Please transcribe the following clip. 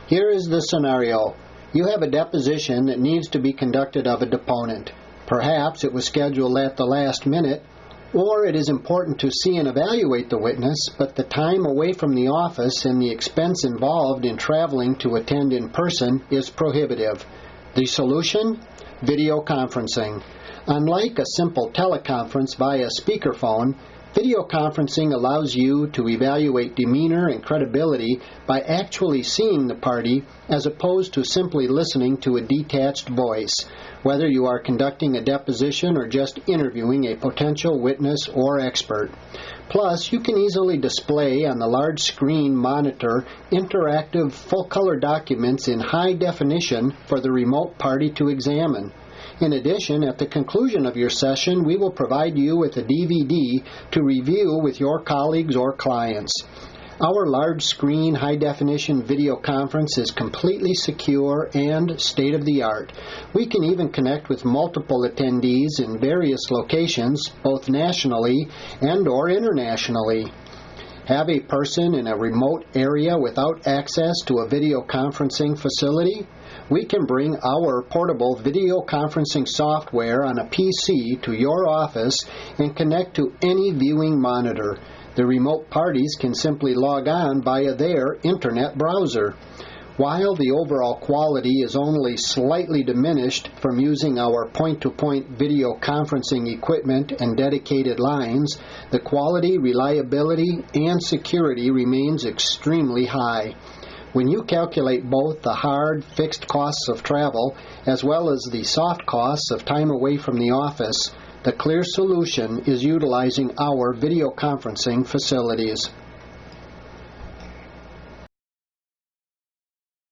Here is the scenario. You have a deposition that needs to be conducted of a deponent. Perhaps it was scheduled at the last minute, or it is important to see and evaluate the witness, but the time away from the office and the expense involved in traveling to attend in person is prohibitive. The solution? Video conferencing. Unlike a simple teleconference via speakerphone, video conferencing allows you to evaluate demeanor and credibility by actually seeing the party as opposed to simply listening to a detached voice, whether you are conducting a deposition or just interviewing a potential witness or expert. Plus, you can easily display on the large screen monitor interactive full-color documents in high definition for the remote party to examine. In addition, at the conclusion of your session, we will provide you with a DVD to review with your colleagues or clients. Our large-screen, high-definition video conference is completely secure and state-of-the-art. We can even connect with multiple attendees in various locations, both nationally and/or internationally. Have a person in a remote area without access to a video conferencing facility? We can bring our portable video conferencing software on a PC to your office and connect to any viewing monitor. The remote parties can simply log on via their internet browser. While the overall quality is only slightly diminished from using our point-to-point video conferencing equipment and dedicated lines, the quality, reliability, and security remains extremely high. When you calculate both the hard, fixed costs of travel as well as the soft costs of time away from the office, the clear solution is utilizing our video conferencing facilities.